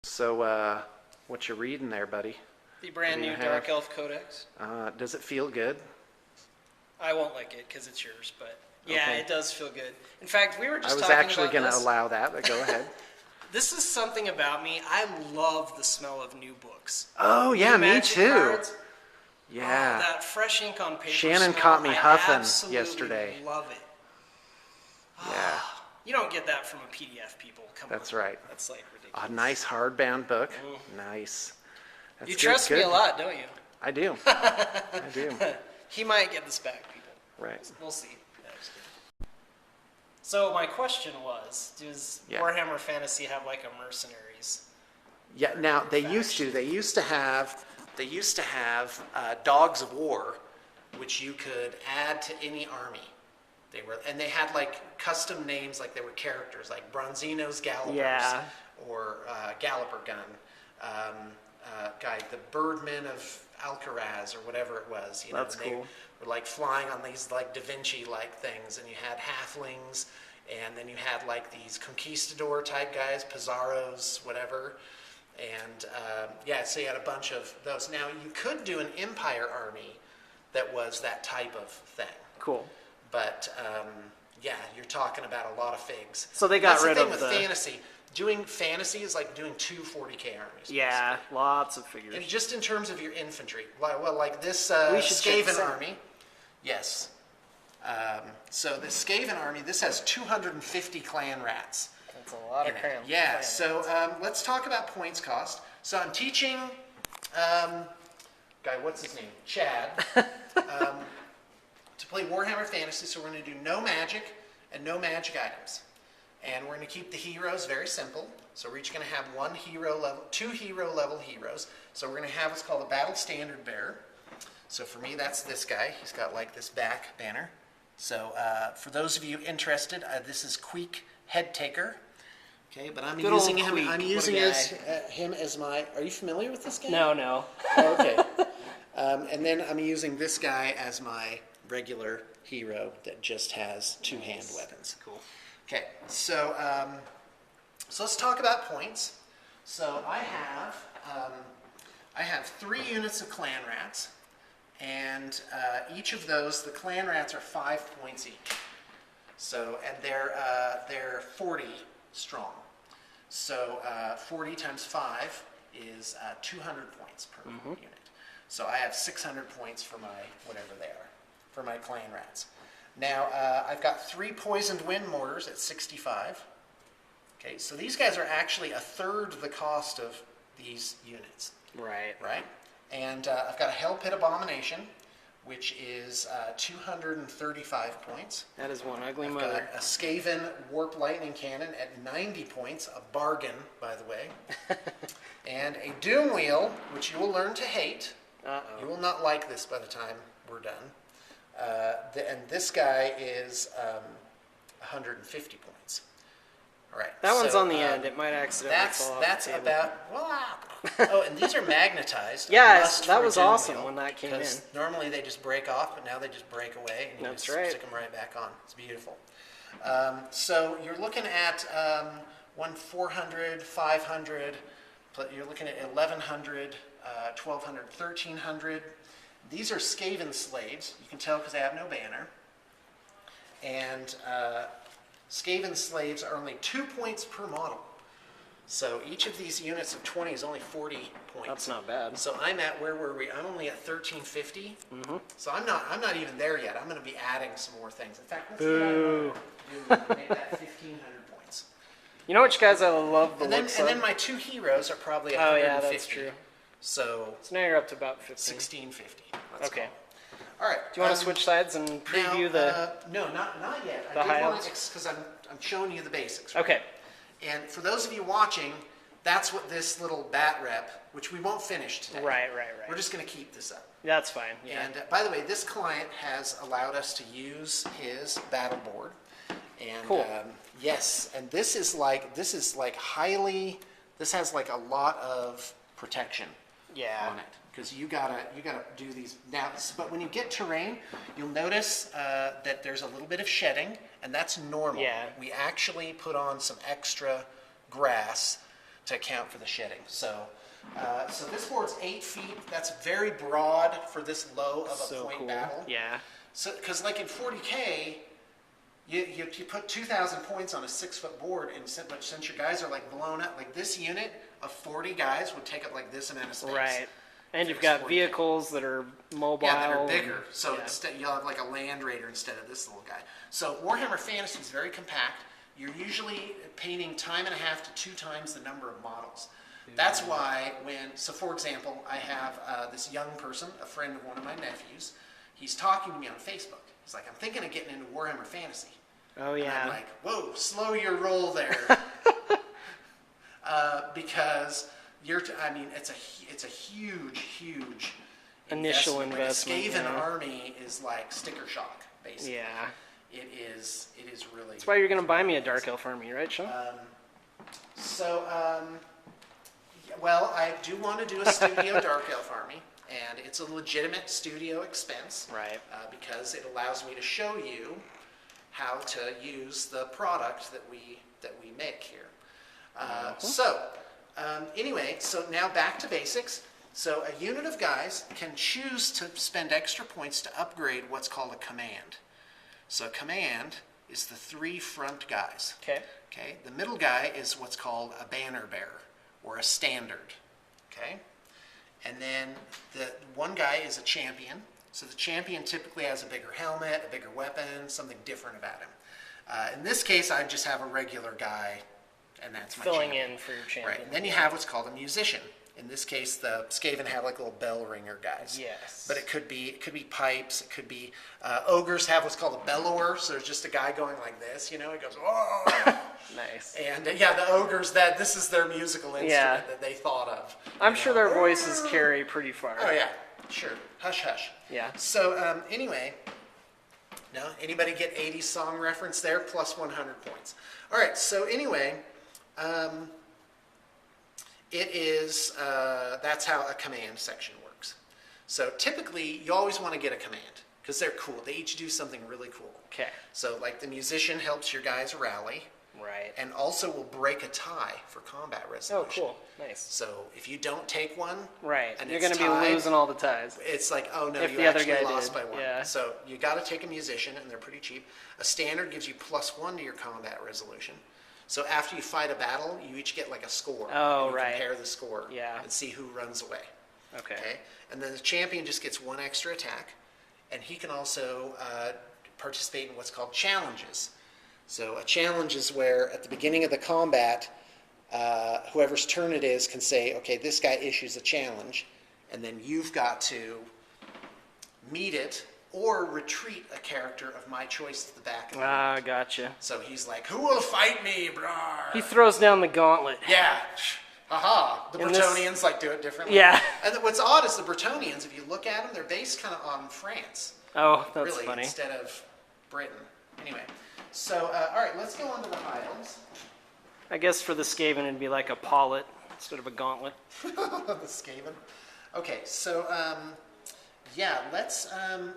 So, what you reading there, buddy? The brand new Dark Elf Codex. Does it feel good? I won't like it because it's yours, but yeah, Okay. It does feel good. In fact, we were just I was talking actually about going to this. allow that, but go ahead. This is something about me. I love the smell of new books. Oh, yeah, New me Magic too. cards. Yeah. Oh, that fresh ink on paper. Shannon smell, caught me I huffing absolutely yesterday. Love it. Yeah. You don't get that from a PDF, people. Come That's on. right. That's like ridiculous. A nice hardbound book. Nice. That's You good, trust me good. a lot, don't you? I do. I do. He might get this back, people. Right. We'll see. No, just kidding. So my question was, does Warhammer Fantasy have like a mercenaries? Yeah. Now they used to. They used to have dogs of war, which you could add to any army. And they had like custom names, like they were characters, like Bronzino's Gallopers, or Galloper Gun, the Birdman of Alcaraz, or whatever it was. You know, That's cool. Were like flying on these like Da Vinci-like things, and you had halflings, and then you had like these conquistador type guys, Pizarros, whatever. And so you had a bunch of those. Now you could do an empire army that was that type of thing. Cool. But you're talking about a lot of figs. So they got rid of That's the thing with fantasy. Doing fantasy is like doing 2 40K armies. Yeah, basically. lots of figures. And just in terms of your infantry, like this We should check this Skaven out. army. Yes. So this Skaven army, this has 250 clan rats. That's a lot of in it. cram. Yeah, so let's talk about points cost. So I'm teaching, what's his name? Chad, to play Warhammer Fantasy. So we're going to do no magic and no magic items. And we're going to keep the heroes very simple. So we're each going to have 2 hero level heroes. So we're going to have what's called a battle standard bearer. So for me, that's this guy. He's got like this back banner. So for those of you interested, this is Queek Head Taker. Okay, but I'm Good using old him. Queek, I'm what a using guy. him as my. Are you familiar with this guy? No. Oh, okay. And then I'm using this guy as my regular hero that just has 2 hand weapons. Cool. Okay, so let's talk about points. So I have 3 units of clan rats, and each of those, the clan rats are 5 points each. So, and they're 40 strong. So 40 times 5 is 200 points per unit. So I have 600 points for my whatever they are, for my clan rats. Now I've got 3 poisoned wind mortars at 65. Okay, so these guys are actually a third the cost of these units. Right. Right? And I've got a Hell Pit Abomination, which is 235 points. That is one ugly I've mother. got a Skaven Warp Lightning Cannon at 90 points, a bargain, by the way. And a Doom Wheel, which you will learn to hate. Uh-oh. You will not like this by the time we're done. And this guy is 150 points. All right. That one's on the end. It might accidentally fall off That's the table. about and these are magnetized. Yes, Must that for was Doom awesome Wheel, when that came in. because normally they just break off, but now they just break away, and you That's just right. stick them right back on. It's beautiful. So you're looking at 400, 500. You're looking at 1,100, 1,200, 1,300. These are Skaven slaves. You can tell because they have no banner. And Skaven slaves are only 2 points per model. So each of these units of 20 is only 40 points. That's not bad. So I'm at, where were we? I'm only at 1,350. So I'm not even there yet. I'm going to be adding some more things. In fact, let's make that 1,500 points. You know which guys I love the And then, looks and of? then my 2 heroes are probably Oh 150. yeah, that's true. So So now you're up to about 15. 1,650. let's Okay. call it. All right. Do you want to switch sides and preview the... No, not yet. the I did high want elves? because I'm showing you the basics. Right? Okay. And for those of you watching, that's what this little bat rep, which we won't finish today. Right. We're just going to keep this up. That's fine. Yeah. And by the way, this client has allowed us to use his battle board. And Cool. yes, and this has like a lot of protection Yeah. on it, because you gotta do these now. But when you get terrain, you'll notice that there's a little bit of shedding, and that's normal. Yeah. We actually put on some extra grass to account for the shedding. So, so this board's 8 feet. That's very broad for this low of a So point cool. battle. Yeah. So, because like in 40K, you put 2,000 points on a 6-foot board, but since your guys are like blown up, like this unit of 40 guys would take up like this amount of space. Right. And If you've it was got 40K. vehicles that are mobile. Yeah, that are bigger. and- So yeah. instead, you'll have like a Land Raider instead of this little guy. So Warhammer Fantasy is very compact. You're usually painting time and a half to 2 times the number of models. That's why so for example, I have this young person, a friend of one of my nephews. He's talking to me on Facebook. He's like, I'm thinking of getting into Warhammer Fantasy. Oh And yeah. I'm like, whoa, slow your roll there. Because it's a huge Initial investment. investment, Like a Skaven yeah. army is like sticker shock, basically. Yeah. It is really. That's why you're gonna buy me a Dark Elf army, right, Sean? So, well, I do want to do a studio Dark Elf army, and it's a legitimate studio expense. Right. Because it allows me to show you how to use the product that we make here. Anyway, so now back to basics. So a unit of guys can choose to spend extra points to upgrade what's called a command. So a command is the 3 front guys. Okay. Okay. The middle guy is what's called a banner bearer or a standard. Okay. And then the one guy is a champion. So the champion typically has a bigger helmet, a bigger weapon, something different about him. In this case, I just have a regular guy, and that's my Filling champion. in for your champion. Right. And then you have what's called a musician. In this case, the Skaven have like little bell ringer guys. Yes. But it could be pipes. It could be ogres have what's called a bellower. So there's just a guy going like this. You know, he goes oh. Nice. And yeah, the ogres this is their musical instrument that they thought of. I'm sure their voices carry pretty far. Oh yeah, sure. Hush hush. Yeah. So anyway, no, anybody get 80s song reference there? Plus 100 points. All right. So anyway, it is that's how a command section works. So typically, you always want to get a command because they're cool. They each do something really cool. Okay. So like the musician helps your guys rally. Right. And also will break a tie for combat Oh, resolution. cool. Nice. So if you don't take one, Right. and You're it's going to be tied, losing all the ties. it's like, oh no, If you the other actually guy lost did, by 1. yeah. So you got to take a musician, and they're pretty cheap. A standard gives you +1 to your combat resolution. So after you fight a battle, you each get like a score. Oh, and you right. Compare the score. Yeah. And see who runs away. Okay. Okay. And then the champion just gets 1 extra attack, and he can also participate in what's called challenges. So a challenge is where at the beginning of the combat, whoever's turn it is can say, okay, this guy issues a challenge, and then you've got to meet it or retreat a character of my choice to the back of the Ah, gotcha. So he's like, who will fight me, brah? He throws down the gauntlet. Yeah. Haha. The In this- Bretonians like do it differently. Yeah. And what's odd is the Bretonians, if you look at them, they're based kind of on France. Oh, that's really, funny. instead of Britain. Anyway, so, all right, let's go on to the items. I guess for the Skaven, it'd be like a pollet instead of a gauntlet. The Skaven. Okay, so, yeah, let's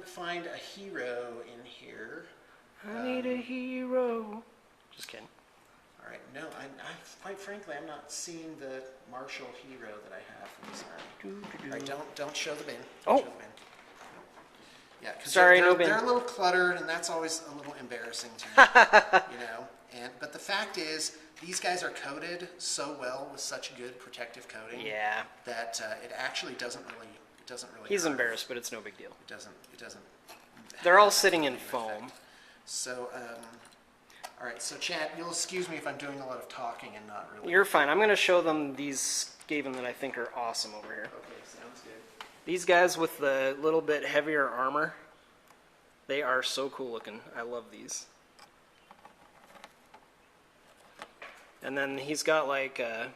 find a hero in here. I need a hero. Just kidding. All right, no, I quite frankly, I'm not seeing the martial hero that I have for this army. All right, don't show the bin. Don't Oh. show the bin. Yeah, because Sorry, they're, no bin. they're a little cluttered, and that's always a little embarrassing to me, you know. But the fact is, these guys are coated so well with such good protective coating Yeah. that it actually doesn't really He's hurt. embarrassed, but it's no big deal. It doesn't. They're all sitting in have foam. an effect. So, all right. So, Chad, you'll excuse me if I'm doing a lot of talking and not really. You're fine. I'm going to show them these Skaven that I think are awesome over here. Okay, sounds good. These guys with the little bit heavier armor, they are so cool looking. I love these. And then he's got like a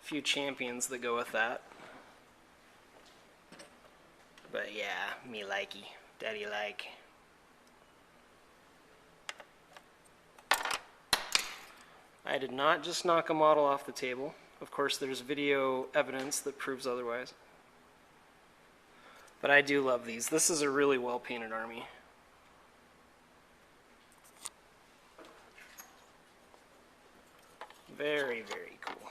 few champions that go with that. But yeah, me likey. Daddy like. I did not just knock a model off the table. Of course, there's video evidence that proves otherwise. But I do love these. This is a really well-painted army. Very, very cool.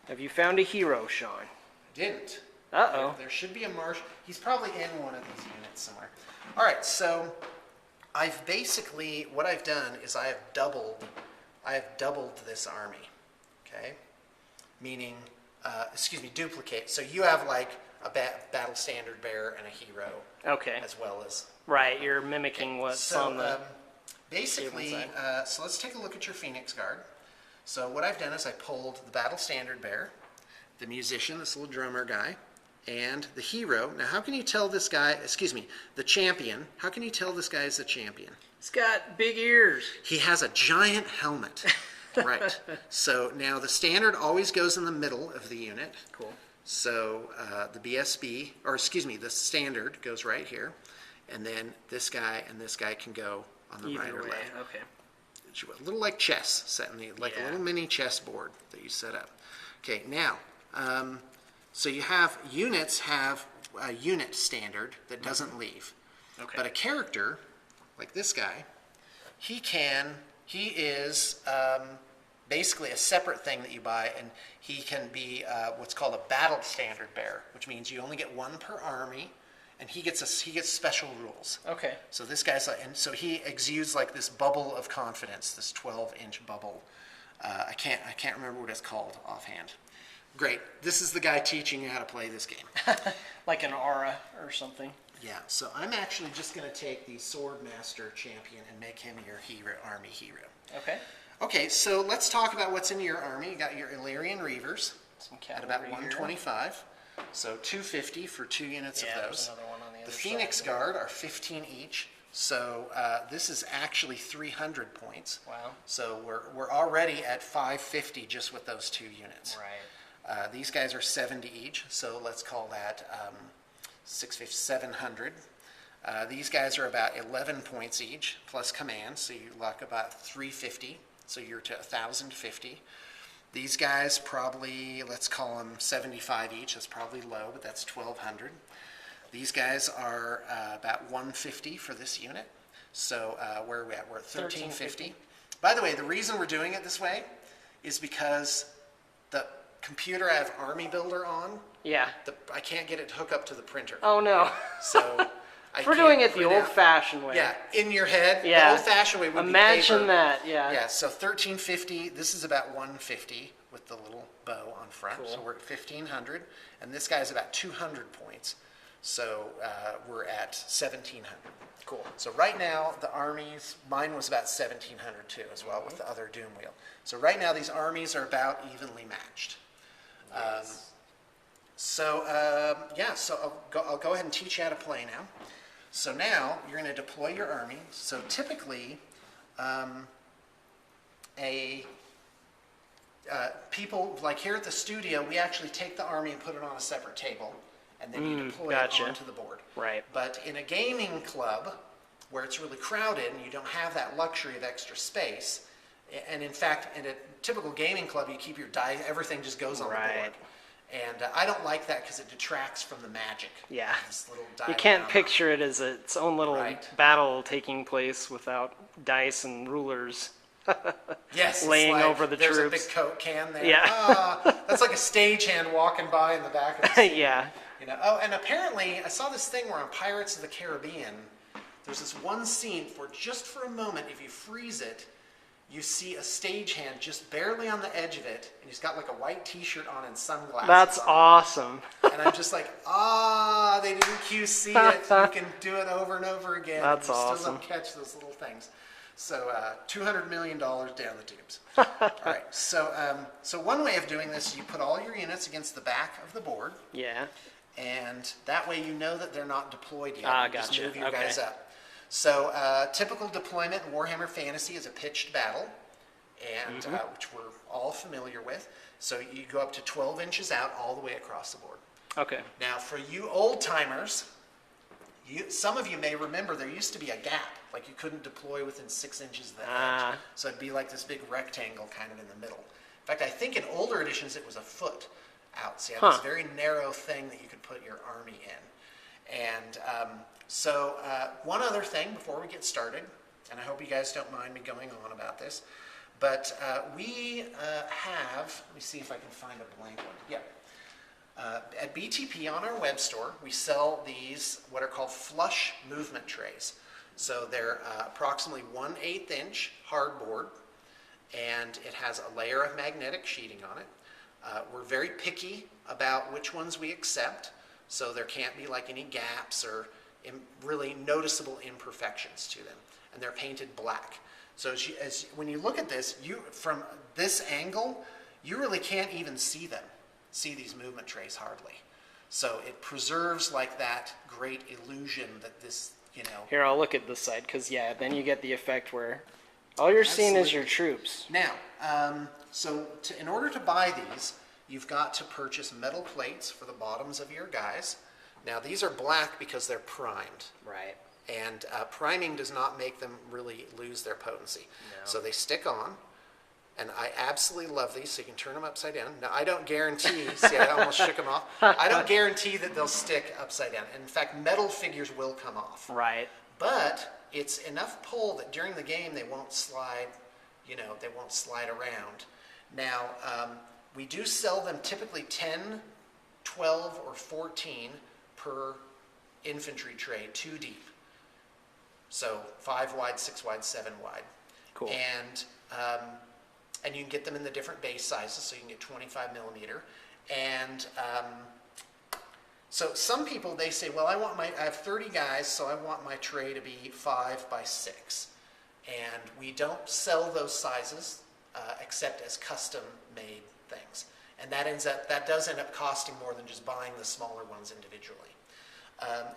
Have you found a hero, Sean? Didn't. Uh-oh. There should be a marsh. He's probably in one of these units somewhere. All right, so I've basically, what I've done is I have doubled this army, okay? Meaning, duplicate. So you have like a battle standard bearer and a hero. Okay. As well as. Right, you're mimicking what's on the... Basically, so let's take a look at your Phoenix Guard. So what I've done is I pulled the battle standard bearer, the musician, this little drummer guy, and the hero. Now, how can you tell this guy, the champion, how can you tell this guy is the champion? He's got big ears. He has a giant helmet. Right. So now the standard always goes in the middle of the unit. Cool. So the standard goes right here. And then this guy and this guy can go on the right or left. Okay. It's a little like chess, set in a little mini chess board that you set up. Okay, now, so you have units have a unit standard that doesn't leave. Okay. But a character, like this guy, he is basically a separate thing that you buy, and he can be what's called a battle standard bearer, which means you only get one per army, and he gets special rules. Okay. So this guy's like, and so he exudes like this bubble of confidence, this 12-inch bubble. I can't remember what it's called offhand. Great. This is the guy teaching you how to play this game. Like an aura or something. Yeah. So I'm actually just going to take the Swordmaster champion and make him your army hero. Okay. Okay. So let's talk about what's in your army. You got your Illyrian Reavers Some at about cavalry here. 125. So 250 for 2 units of there's those. another one on the The other Phoenix side. Guard are 15 each. So this is actually 300 points. Wow. So we're already at 550 just with those 2 units. Right. These guys are 70 each, so let's call that 700. These guys are about 11 points each, plus command, so you luck about 350, so you're to 1,050. These guys probably, let's call them 75 each. That's probably low, but that's 1,200. These guys are about 150 for this unit. So where are we at? We're at 1,350. By the way, the reason we're doing it this way is because the computer I have Army Builder on, Yeah. I can't get it to hook up to the printer. Oh, no. So We're doing it the old-fashioned way. Yeah, in your head. Yeah. The old-fashioned way would Imagine be paper. that, yeah. Yeah, so 1,350. This is about 150 with the little bow on front. Cool. So we're at 1,500, and this guy's about 200 points. So we're at 1,700. Cool. So right now, the armies, mine was about 1,700 too, as well, with the other Doom Wheel. So right now, these armies are about evenly matched. So I'll go ahead and teach you how to play now. So now you're going to deploy your army. So typically, people like here at the studio, we actually take the army and put it on a separate table, and then you deploy it onto the board. Right. But in a gaming club, where it's really crowded and you don't have that luxury of extra space, and in fact, in a typical gaming club, you keep your die, everything just goes on the board. And I don't like that because it detracts from the magic. Yeah. Of this little die You can't round. picture it as its own little Right. battle taking place without dice and rulers. Yes, it's laying like over the there's troops. a big Coke can there. Yeah. That's like a stagehand walking by in the back of the scene. Yeah. You know. Oh, and apparently I saw this thing where on Pirates of the Caribbean, there's this one scene for just for a moment, if you freeze it, you see a stagehand just barely on the edge of it, and he's got like a white T-shirt on and sunglasses. That's on. awesome. And I'm just like, they didn't QC it. You can do it over and over again. That's and you awesome. Still don't catch those little things. So $200 million down the tubes. All right. So one way of doing this is you put all your units against the back of the board, Yeah. and that way you know that they're not deployed yet. Ah, You just gotcha. move your Okay. guys up. So typical deployment in Warhammer Fantasy is a pitched battle, and which we're all familiar with. So you go up to 12 inches out all the way across the board. Okay. Now, for you old timers, some of you may remember there used to be a gap, like you couldn't deploy within 6 inches of the edge. So it'd be like this big rectangle kind of in the middle. In fact, I think in older editions it was a foot out. So you had this very narrow thing that you could put your army in. And one other thing before we get started, and I hope you guys don't mind me going on about this, but we have, let me see if I can find a blank one. Yeah. At BTP on our web store, we sell these, what are called flush movement trays. So they're approximately 1/8 inch hardboard, and it has a layer of magnetic sheeting on it. We're very picky about which ones we accept, so there can't be like any gaps or really noticeable imperfections to them. And they're painted black. So when you look at this, from this angle, you really can't even see these movement trays hardly. So it preserves like that great illusion that this, Here, I'll look at this side, because then you get the effect where all you're seeing is your troops. Now, in order to buy these, you've got to purchase metal plates for the bottoms of your guys. Now, these are black because they're primed. Right. And priming does not make them really lose their potency. No. So they stick on, and I absolutely love these, so you can turn them upside down. Now, I don't guarantee, see, I almost shook them off. I don't guarantee that they'll stick upside down. In fact, metal figures will come off. Right. But it's enough pull that during the game they won't slide, they won't slide around. Now, we do sell them typically 10, 12, or 14 per infantry tray, 2 deep. So 5 wide, 6 wide, 7 wide. Cool. And you can get them in the different base sizes, so you can get 25 millimeter. And so some people, they say, well, I have 30 guys, so I want my tray to be 5 by 6. And we don't sell those sizes except as custom-made things. And that does end up costing more than just buying the smaller ones individually.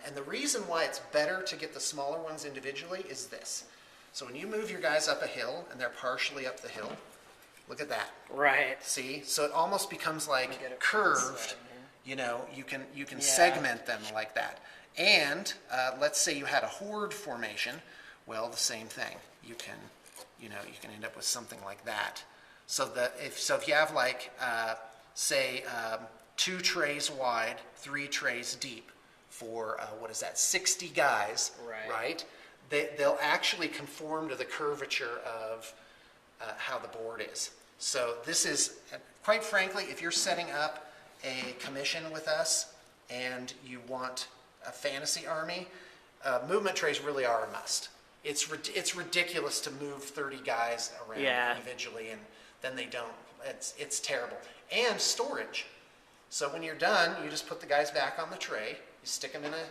And the reason why it's better to get the smaller ones individually is this. So when you move your guys up a hill, and they're partially up the hill, look at that. Right. See? So it almost becomes like curved. You can segment them like that. And let's say you had a horde formation. Well, the same thing. You can end up with something like that. So if you have like say 2 trays wide, 3 trays deep for 60 guys, right? They'll actually conform to the curvature of how the board is. So this is, quite frankly, if you're setting up a commission with us and you want a fantasy army, movement trays really are a must. It's ridiculous to move 30 guys around individually and then they don't. It's terrible. And storage. So when you're done, you just put the guys back on the tray. You stick them in a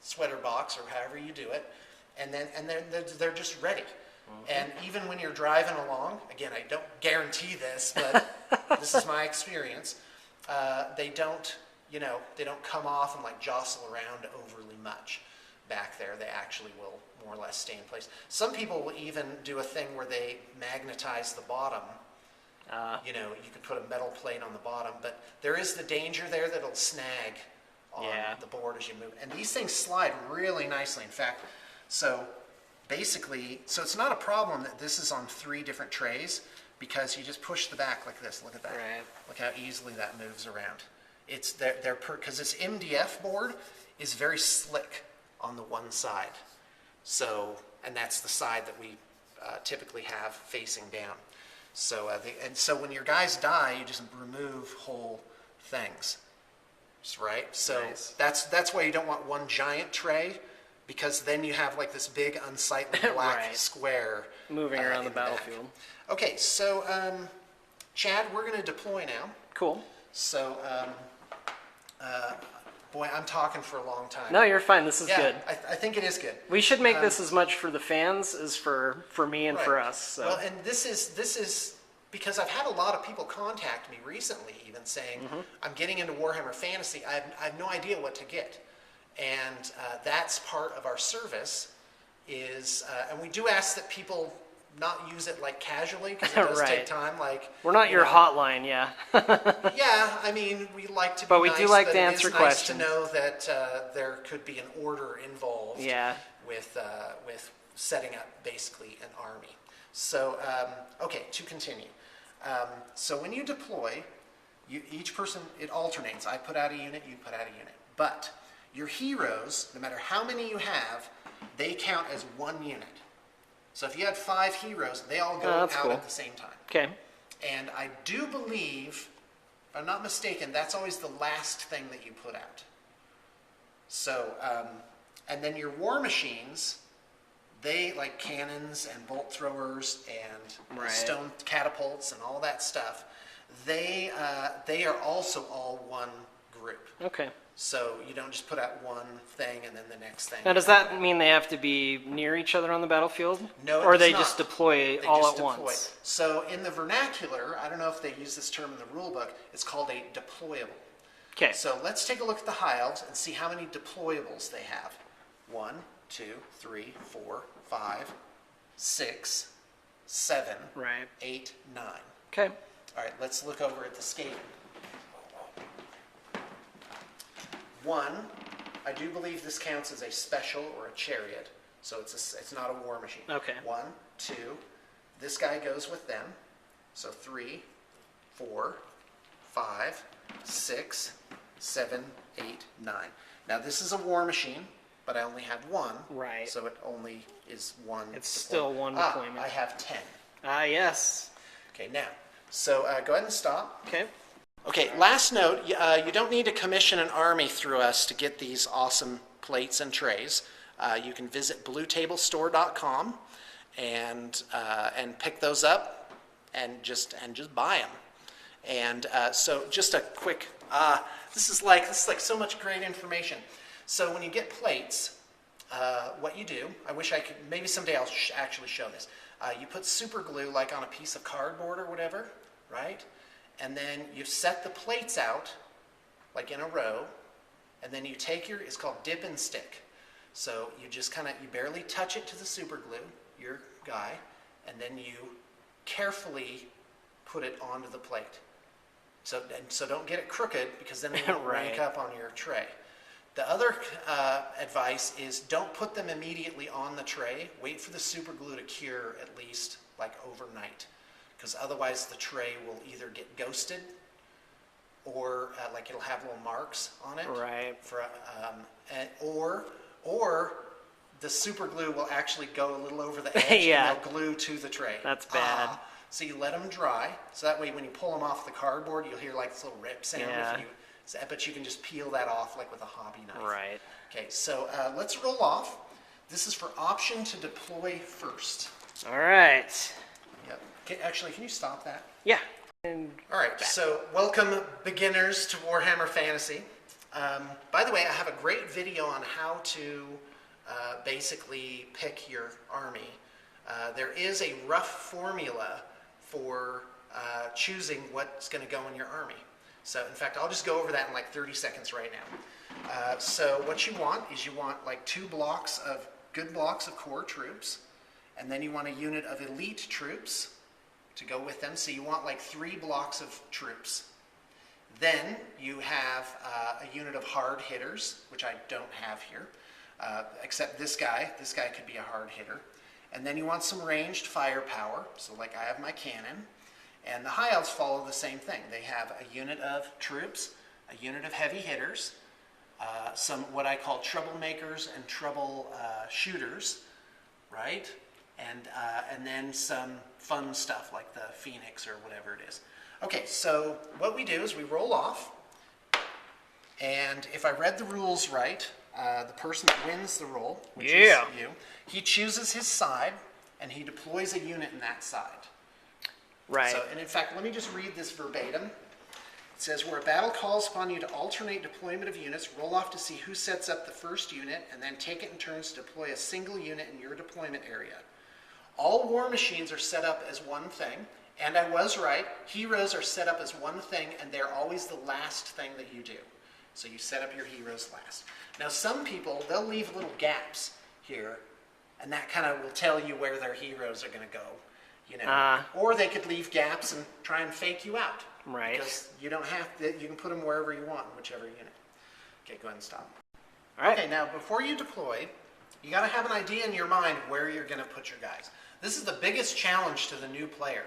sweater box or however you do it, and they're just ready. Mm-hmm. And even when you're driving along, again, I don't guarantee this, but this is my experience. They don't come off and like jostle around overly much back there. They actually will more or less stay in place. Some people will even do a thing where they magnetize the bottom. You could put a metal plate on the bottom, but there is the danger there that it'll snag on the board as you move. And these things slide really nicely. In fact, so basically, it's not a problem that this is on 3 different trays because you just push the back like this. Look at that. Right. Look how easily that moves around. It's because this MDF board is very slick on the one side. So, and that's the side that we typically have facing down. So, so when your guys die, you just remove whole things, right? So nice. That's why you don't want one giant tray, because then you have like this big unsightly black square moving around the battlefield. Okay, so Chad, we're going to deploy now. Cool. So, boy, I'm talking for a long time. No, you're fine. This is good. I think it is good. We should make this as much for the fans as for me and for us. So. Well, and this is because I've had a lot of people contact me recently, even saying, I'm getting into Warhammer Fantasy. I have no idea what to get. And that's part of our service is, and we do ask that people not use it like casually because it does take time. Like we're not your hotline, yeah, I mean, we like to be but we nice, do like but to answer questions. It's nice to know that there could be an order involved with setting up basically an army. So, okay, to continue. So when you deploy, each person, it alternates. I put out a unit, you put out a unit. But your heroes, no matter how many you have, they count as one unit. So if you had 5 heroes, they all go Oh, out that's cool. at the same time. Okay. And I do believe, if I'm not mistaken, that's always the last thing that you put out. So, and then your war machines, they, like cannons and bolt throwers and Right. stone catapults and all that stuff, they are also all one group. Okay. So you don't just put out one thing and then the next thing. Now, does that mean they have to be near each other on the battlefield? No, it or does they not. just deploy They all just at deploy. once? So in the vernacular, I don't know if they use this term in the rule book, it's called a deployable. Okay. So let's take a look at the High Elves and see how many deployables they have. 1, 2, 3, 4, 5, 6, 7, Right. 8, 9. Okay. All right, let's look over at the Skaven. 1, I do believe this counts as a special or a chariot, so it's not a war machine. Okay. 1, 2, this guy goes with them, so 3, 4, 5, 6, 7, 8, 9. Now this is a war machine, but I only had 1, Right. so it only is 1. It's still one deployment. I have 10. Yes. Okay, now, so go ahead and stop. Okay. Okay, last note, you don't need to commission an army through us to get these awesome plates and trays. You can visit bluetablestore.com and pick those up and just buy them. And so just a quick, this is like so much great information. So when you get plates, what you do, I wish I could, maybe someday I'll actually show this. You put super glue like on a piece of cardboard or whatever, right? And then you set the plates out, like in a row, and then you take it's called dip and stick. So you just you barely touch it to the super glue, your guy, and then you carefully put it onto the plate. So don't get it crooked, because then it won't Right. rank up on your tray. The other advice is don't put them immediately on the tray. Wait for the super glue to cure at least like overnight, because otherwise the tray will either get ghosted or like it'll have little marks on it. Right. Or the super glue will actually go a little over the edge Yeah. and they'll glue to the tray. That's bad. So you let them dry, so that way when you pull them off the cardboard, you'll hear like this little rip sound. Yeah. But you can just peel that off like with a hobby knife. Right. Okay, so let's roll off. This is for option to deploy first. All right. Yep. Actually, can you stop that? Yeah. And All right, so welcome beginners to Warhammer Fantasy. By the way, I have a great video on how to basically pick your army. There is a rough formula for choosing what's going to go in your army. So in fact, I'll just go over that in like 30 seconds right now. So what you want is like 2 blocks of good blocks of core troops, and then you want a unit of elite troops to go with them. So you want like 3 blocks of troops. Then you have a unit of hard hitters, which I don't have here, except this guy. This guy could be a hard hitter. And then you want some ranged firepower. So like I have my cannon. And the High Elves follow the same thing. They have a unit of troops, a unit of heavy hitters, some what I call troublemakers and trouble shooters, right? And then some fun stuff like the Phoenix or whatever it is. Okay, so what we do is we roll off, and if I read the rules right, the person that wins the roll, which is you, he chooses his side, and he deploys a unit in that side. right. So, and in fact, let me just read this verbatim. It says, where a battle calls upon you to alternate deployment of units, roll off to see who sets up the first unit, and then take it in turns to deploy a single unit in your deployment area. All war machines are set up as one thing, and I was right, heroes are set up as one thing, and they're always the last thing that you do. So you set up your heroes last. Now some people, they'll leave little gaps here, and that kind of will tell you where their heroes are going to go. You know, or they could leave gaps and try and fake you out. Right. Because you don't have to, you can put them wherever you want, whichever unit. Okay, go ahead and stop. All right. Okay, now before you deploy, you got to have an idea in your mind where you're going to put your guys. This is the biggest challenge to the new player.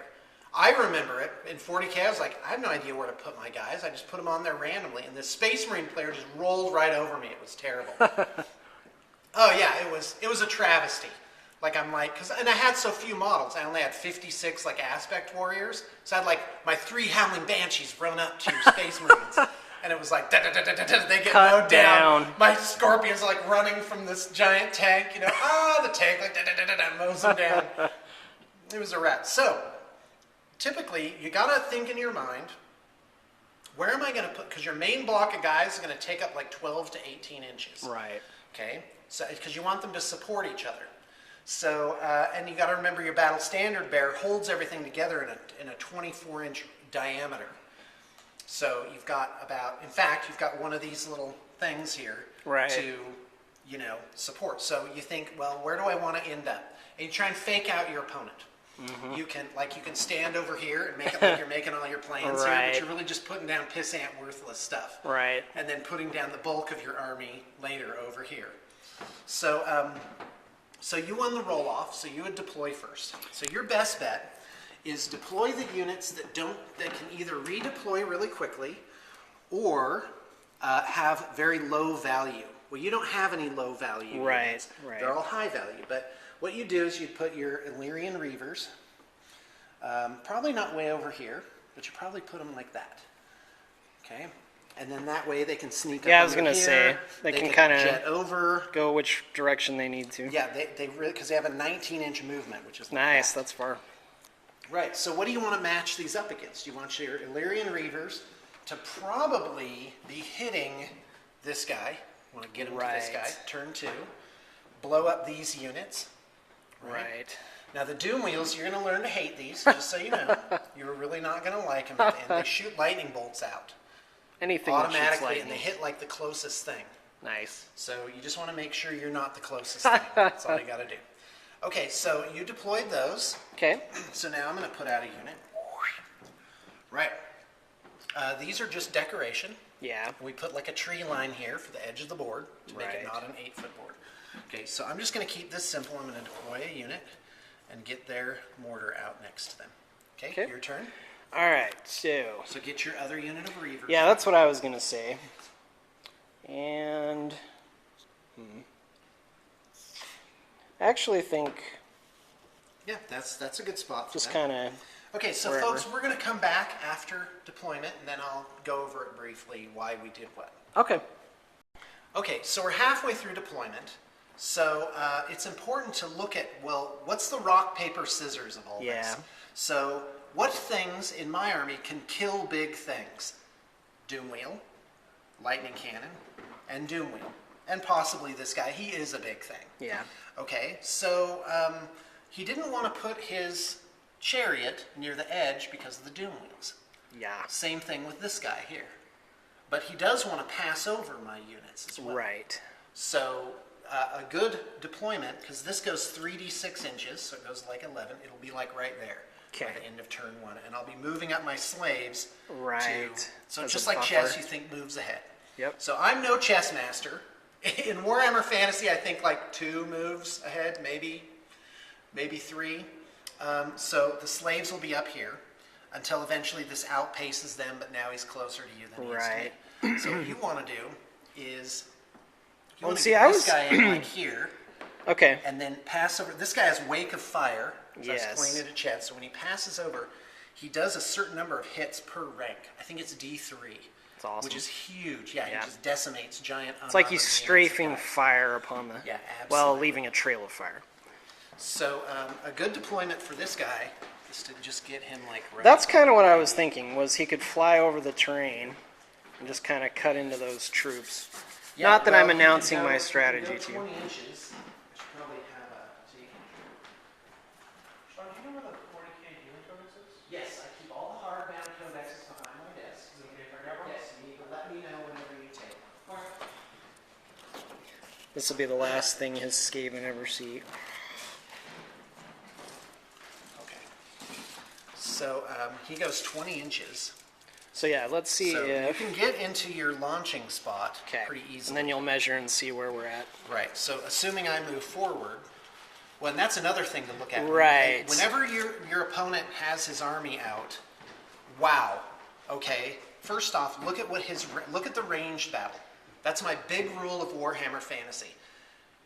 I remember it in 40K. I was like, I have no idea where to put my guys. I just put them on there randomly, and the Space Marine player just rolled right over me. It was terrible. Oh yeah, it was a travesty. And I had so few models. I only had 56 like aspect warriors. So I had like my 3 howling banshees run up to your space marines. And it was like, da, da, da, da, da, da, they get mowed down. My scorpions are like running from this giant tank, the tank like da, da, da, da, da, mows them down. It was a wreck. So typically you gotta think in your mind, where am I gonna put, because your main block of guys is gonna take up like 12 to 18 inches. Right. Okay, so because you want them to support each other. So, and you got to remember your battle standard bear holds everything together in a 24-inch diameter. So you've got in fact, you've got one of these little things here to, support. So you think, well, where do I want to end up? And you try and fake out your opponent. Mm-hmm. You can stand over here and make it like you're making all your plans here, but you're really just putting down pissant worthless stuff. Right. And then putting down the bulk of your army later over here. So, so you won the roll-off, so you would deploy first. So your best bet is deploy the units that can either redeploy really quickly or have very low value. Well, you don't have any low value units. Right. They're all high value, but what you do is you put your Illyrian Reavers, probably not way over here, but you probably put them like that. Okay? And then that way they can sneak up. Yeah, I was gonna say they can kind of jet over, go which direction they need to. Yeah, they really, because they have a 19-inch movement, which is nice. That's far. Right. So what do you want to match these up against? You want your Illyrian Reavers to probably be hitting this guy. You want to get him to this guy. Turn 2. Blow up these units. Right. Now the Doom Wheels, you're going to learn to hate these, just so you know. You're really not going to like them at the end. They shoot lightning bolts out. Anything automatically, and they hit like the closest thing. Nice. So you just want to make sure you're not the closest thing. That's all you got to do. Okay, so you deployed those. Okay. So now I'm going to put out a unit. Right. These are just decoration. Yeah. We put like a tree line here for the edge of the board to make it not an 8-foot board. Okay, so I'm just going to keep this simple. I'm going to deploy a unit and get their mortar out next to them. Okay. Your turn. All right, so get your other unit of Reavers. Yeah, that's what I was gonna say. And I actually think that's a good spot for just them. kind of. Okay, so folks, we're gonna come back after deployment, and then I'll go over it briefly why we did what. Okay. Okay, so we're halfway through deployment. So it's important to look at, well, what's the rock, paper, scissors of all this? So what things in my army can kill big things? Doom Wheel, Lightning Cannon, and Doom Wheel. And possibly this guy. He is a big thing. Yeah. Okay, so he didn't want to put his chariot near the edge because of the Doom Wheels. Yeah. Same thing with this guy here. But he does want to pass over my units as well. Right. So a good deployment, because this goes 3d6 inches, so it goes like 11, it'll be like right there. By the end of turn 1, and I'll be moving up my slaves. So as just a like buffer. chess, you think moves ahead. Yep. So I'm no chess master. In Warhammer Fantasy, I think like 2 moves ahead, maybe 3. So the slaves will be up here until eventually this outpaces them, but now he's closer to you than he is to me. So what you want to do is you want to get this guy in like here. Okay. And then pass over. This guy has Wake of Fire. As I Yes. explained it to Chad. So when he passes over, he does a certain number of hits per rank. I think it's D3. That's awesome. Which is huge. Yeah, he just decimates giant. It's like he's strafing fire upon the. Yeah, absolutely. While leaving a trail of fire. So a good deployment for this guy is to just get him like. Right. That's kind of what I was thinking. Was he could fly over the terrain and just kind of cut into those troops. Yeah, Not that well, I'm you can announcing go- my you can strategy go to 20 you. inches. I should probably have a. So you can. Sean, do you know where the 40K Healing Codex is? Yes, I keep all the hardbound codexes behind my desk. Yes, you need to let me know whenever you take them. This will be the last thing his Skaven ever see. Okay. So he goes 20 inches. So yeah, let's see So if. you can get into your launching spot pretty easily. And then you'll measure and see where we're at. Right. So assuming I move forward, well, and that's another thing to look at. Right. Whenever your opponent has his army out, wow. Okay. First off, look at the ranged battle. That's my big rule of Warhammer Fantasy.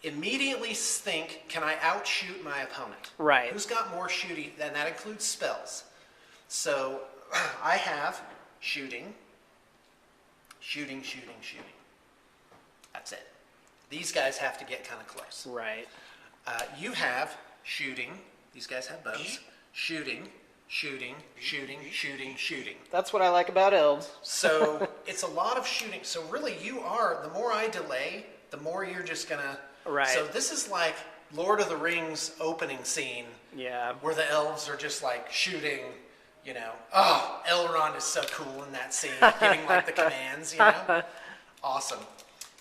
immediately think, can I outshoot my opponent? Right. Who's got more shooting? And that includes spells. So I have shooting, shooting, shooting, shooting. That's it. These guys have to get kind of close. Right. You have shooting. These guys have bows. Shooting, shooting, shooting, shooting, shooting. That's what I like about elves. So it's a lot of shooting. So really the more I delay, the more you're just going to... Right. So this is like Lord of the Rings opening scene. Yeah. Where the elves are just like shooting, you know. Oh, Elrond is so cool in that scene, giving like the commands, you know. Awesome.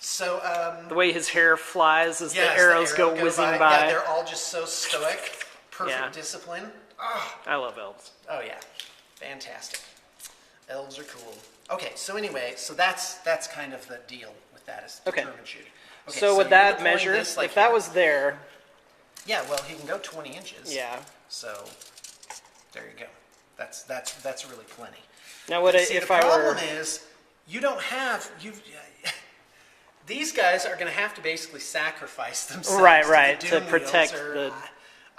So the way his hair flies as yes, the arrows go whizzing by. Yeah, they're all just so stoic, perfect discipline. Oh. I love elves. Oh yeah, fantastic. Elves are cool. Okay, so anyway, so that's kind of the deal with that is determined shooting. Okay, so would that deploying measure, this like if that was there? Yeah, well, he can go 20 inches. Yeah. So there you go. That's really plenty. Now, would it, See, if the I problem were? is you don't have these guys are going to have to basically sacrifice themselves. Right, to, to protect the.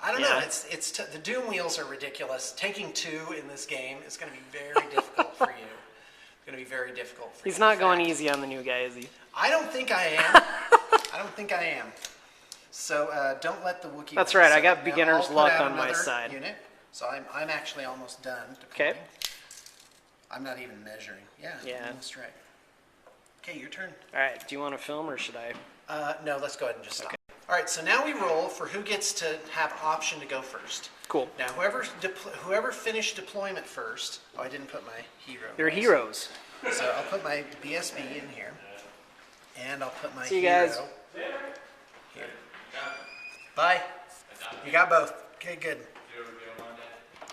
I don't know. It's the doom wheels are ridiculous. Taking 2 in this game is going to be very difficult for you. It's going to be very difficult for you. He's not going easy on the new guy, is he? I don't think I am. I don't think I am. So don't let the Wookiee. That's win. right. So I got now beginner's I'll put luck out on my another side. Unit. So I'm actually almost done. Okay. I'm not even measuring. Yeah. Yeah. Almost right. Okay, your turn. All right. Do you want to film or should I? No, let's go ahead and just stop. All right, so now we roll for who gets to have option to go first. Cool. Now, whoever finished deployment first. Oh, I didn't put my hero. They're heroes. So I'll put my BSB in here, and I'll put my See you hero guys. here. Bye. You got both. Okay, good.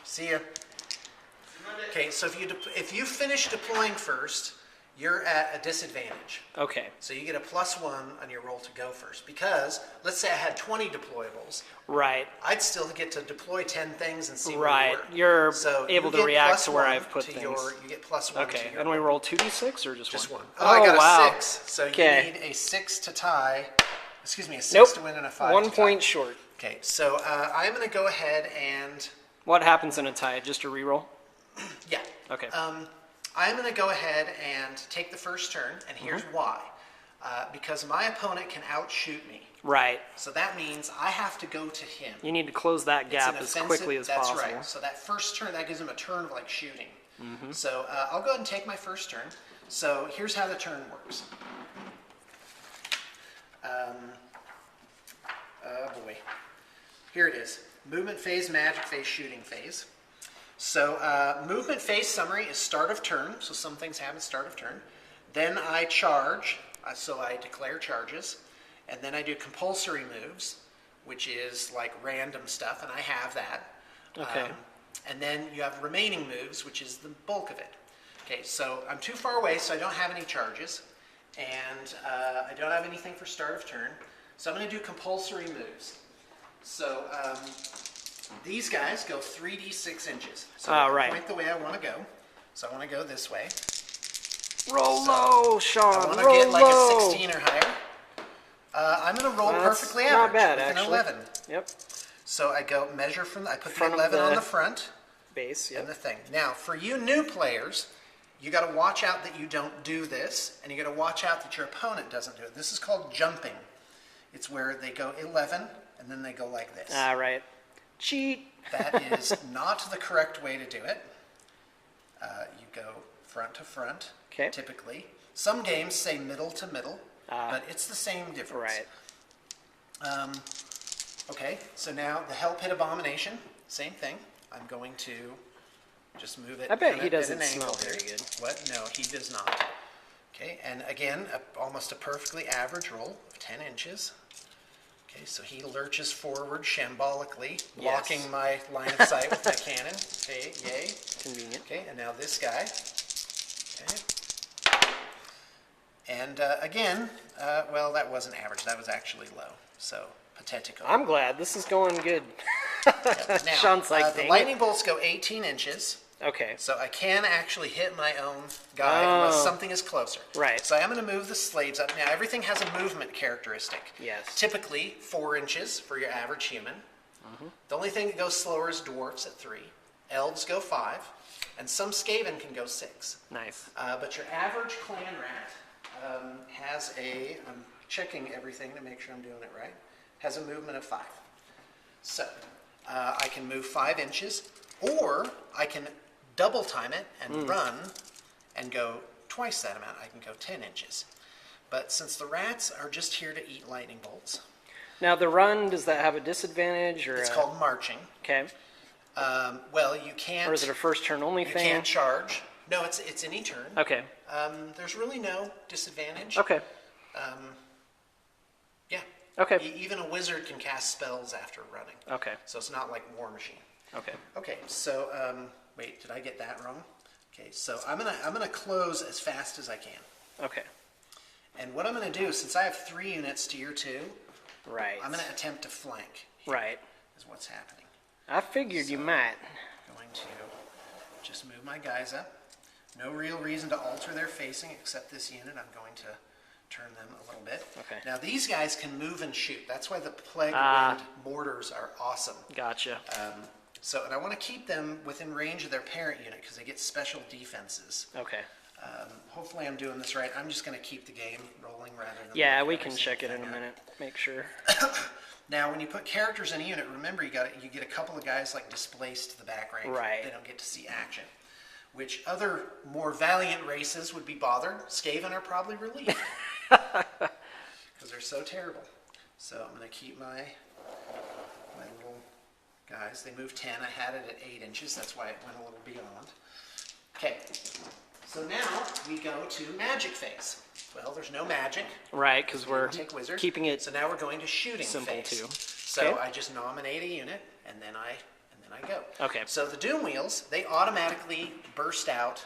See ya. Okay, so if you finish deploying first, you're at a disadvantage. Okay. So you get a +1 on your roll to go first. Because, let's say I had 20 deployables. Right. I'd still get to deploy 10 things and see where Right. you were. You're So able you to get react to where +1 I've put to things. you get +1 Okay. to your And we roll 2d6 or just Just one? one. Oh, I got wow. a 6. So Okay. you need a 6 to tie. Excuse me, a 6 Nope. to win and a 5 1 to tie. point short. Okay, so I'm going to go ahead and... What happens in a tie? Just a reroll? Yeah. Okay. I'm going to go ahead and take the first turn, and here's why. Because my opponent can outshoot me. Right. So that means I have to go to him. You need to close that It's gap an as offensive- quickly as that's possible. right. So that first turn, that gives him a turn of like shooting. So I'll go ahead and take my first turn. So here's how the turn works. Oh boy. Here it is. Movement phase, magic phase, shooting phase. So movement phase summary is start of turn. So some things happen start of turn. Then I charge. So I declare charges. And then I do compulsory moves, which is like random stuff, and I have that. Okay. And then you have remaining moves, which is the bulk of it. Okay, so I'm too far away, so I don't have any charges. And I don't have anything for start of turn. So I'm going to do compulsory moves. So these guys go 3d6 inches. So right. point the way I want to go. So I want to go this way. Roll low, Sean. I want to roll get like low. a 16 or higher. I'm going to roll That's perfectly not average bad, with actually. an 11. Yep. So I go measure from, I put Front the of 11 on the the front Base. and Yep. the thing. Now, for you new players, you got to watch out that you don't do this, and you got to watch out that your opponent doesn't do it. This is called jumping. It's where they go 11, and then they go like this. Ah, right. Cheat. That is not the correct way to do it. You go front to front, Okay. typically. Some games say middle to middle, but it's the same difference. Right. Okay, so now the Hell Pit Abomination, same thing. I'm going to just move it. I bet kinda he at doesn't an angle smell very here. good. What? No, he does not. Okay, and again, almost a perfectly average roll of 10 inches. Okay, so he lurches forward shambolically, blocking my line of sight with my cannon. Okay, yay. Convenient. Okay, and now this guy. Okay. And again, well, that wasn't average. That was actually low. So, patetico. I'm glad. This is going good. Now, Sean's like, the dang lightning it. bolts go 18 inches, Okay. So I can actually hit my own guy unless something is closer. Right. So I'm going to move the slaves up. Now everything has a movement characteristic. Yes. Typically 4 inches for your average human. The only thing that goes slower is dwarfs at 3. Elves go 5. And some Skaven can go 6. Nice. But your average clan rat has I'm checking everything to make sure I'm doing it right, has a movement of 5. So I can move 5 inches, or I can double time it and run and go twice that amount. I can go 10 inches. But since the rats are just here to eat lightning bolts. Now the run, does that have a disadvantage or? It's called marching. Okay. Well, you can't. Or is it a first turn only you thing? can't charge. No, it's any turn. Okay. There's really no disadvantage. Okay. Yeah. Okay. Even a wizard can cast spells after running. Okay. So it's not like War Machine. Okay. Okay. So wait, did I get that wrong? Okay. So I'm gonna close as fast as I can. Okay. And what I'm gonna do, since I have 3 units to your 2, Right. I'm gonna attempt to flank. Right. Is what's happening. I figured you might. Going to just move my guys up. No real reason to alter their facing except this unit. I'm going to turn them a little bit. Okay. Now these guys can move and shoot. That's why the Plague Wind mortars are awesome. Gotcha. And I want to keep them within range of their parent unit because they get special defenses. Okay. Hopefully I'm doing this right. I'm just going to keep the game rolling rather than... Yeah, look we every can single check it in thing a up. minute. Make sure. Now, when you put characters in a unit, remember you get a couple of guys like displaced to the back rank. Right. They don't get to see action, which other more valiant races would be bothered. Skaven are probably relieved because they're so terrible. So I'm going to keep my little guys. They move 10. I had it at 8 inches. That's why it went a little beyond. Okay. So now we go to magic phase. Well, there's no magic. Right, because we're Take wizard. keeping it So now we're going to shooting simple phase. too. So Okay. I just nominate a unit, and then I go. Okay. So the Doom Wheels, they automatically burst out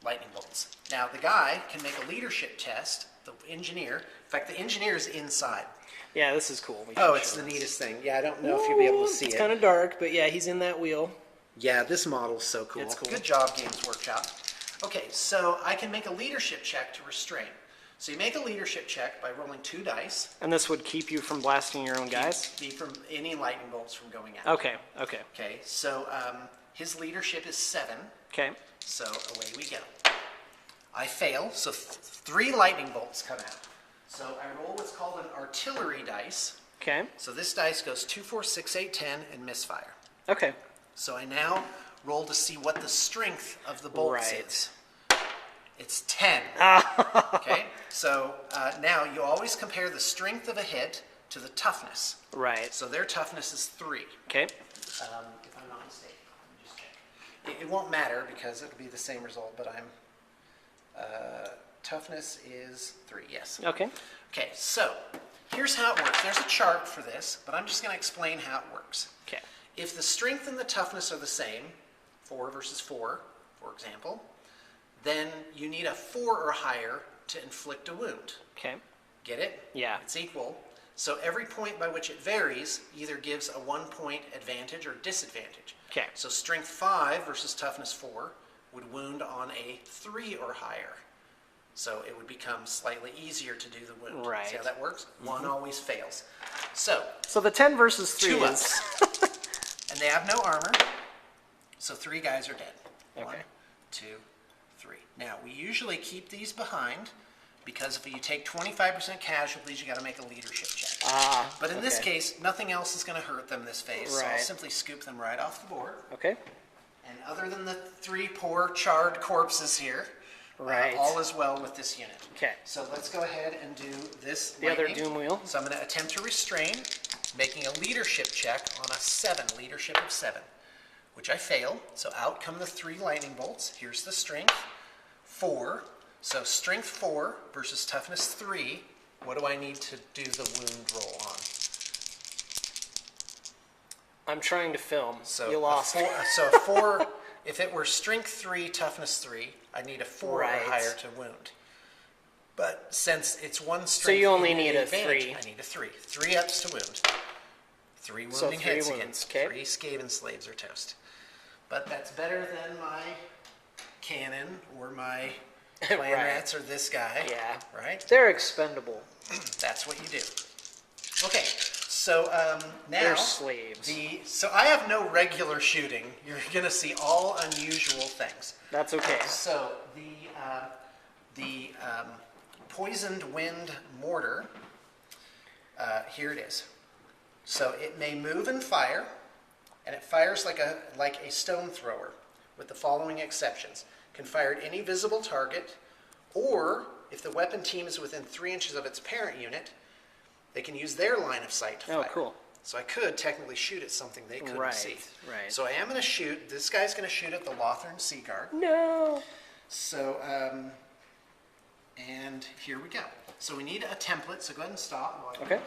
lightning bolts. Now the guy can make a leadership test. The engineer, in fact, the engineer is inside. Yeah, this is cool. We Oh, can it's show the it. neatest thing. Yeah, I don't know if you'll be able to see It's it. kind of dark, but yeah, he's in that wheel. Yeah, this model's so cool. It's cool. Good job, Games Workshop. Okay, so I can make a leadership check to restrain. So you make a leadership check by rolling 2 dice. And this would keep you from blasting your own guys? Be from any lightning bolts from going out. Okay, okay, Okay, so his leadership is 7. okay. So away we go. I fail, so 3 lightning bolts come out. So I roll what's called an artillery dice. Okay, So this dice goes 2, 4, 6, 8, 10, and misfire. okay. So I now roll to see what the strength of the bolts Right. is. It's 10. Okay, so now you always compare the strength of a hit to the toughness. Right, So their toughness is 3. okay. If I'm not mistaken. Let me just check. It won't matter because it'll be the same result, but toughness is 3, yes. Okay, Okay, so here's how it works. There's a chart for this, but I'm just going to explain how it works. okay. If the strength and the toughness are the same, 4 versus 4, for example, then you need a 4 or higher to inflict a wound. Okay, Get it? yeah, It's equal. So every point by which it varies either gives a 1-point advantage or disadvantage. okay. So strength 5 versus toughness 4 would wound on a 3 or higher. So it would become slightly easier to do the wound. Right. See how that works? 1 always fails. So So the 10 versus 3 2 is... ups. And they have no armor. So 3 guys are dead. 1, Okay. 2, 3. Now, we usually keep these behind because if you take 25% casualties, you got to make a leadership check. But in this okay. case, nothing else is going to hurt them this phase. So I'll Right. simply scoop them right off the board. Okay, And other than the 3 poor charred corpses here, Right. all is well with this unit. okay. So let's go ahead and do this. The other lightning. Doom Wheel. So I'm going to attempt to restrain, making a leadership check on a 7, leadership of 7, which I fail. So out come the 3 lightning bolts. Here's the strength, 4. So strength 4 versus toughness 3. What do I need to do the wound roll on? I'm trying to film. So You lost. So 4. If it were strength 3, toughness 3, I need a 4 Right. or higher to wound. But since it's 1 strength, So you only and need a advantage, 3. I need a 3. 3 ups to wound. 3 So wounding 3 hits wounds, against okay. 3 Skaven slaves are toast. but that's better than my cannon or my clan Right. rats or this guy. Yeah. Right? They're expendable. That's what you do. Okay, so now They're slaves. So I have no regular shooting. You're gonna see all unusual things. That's okay. So the poisoned wind mortar. Here it is. So it may move and fire, and it fires like a stone thrower, with the following exceptions: can fire at any visible target, or if the weapon team is within 3 inches of its parent unit, they can use their line of sight to fire. Oh, cool. So I could technically shoot at something they couldn't Right, see. right. So I am going to shoot. This guy's going to shoot at the Lothern Sea Guard. No. So, and here we go. So we need a template, so go ahead and stop. Okay.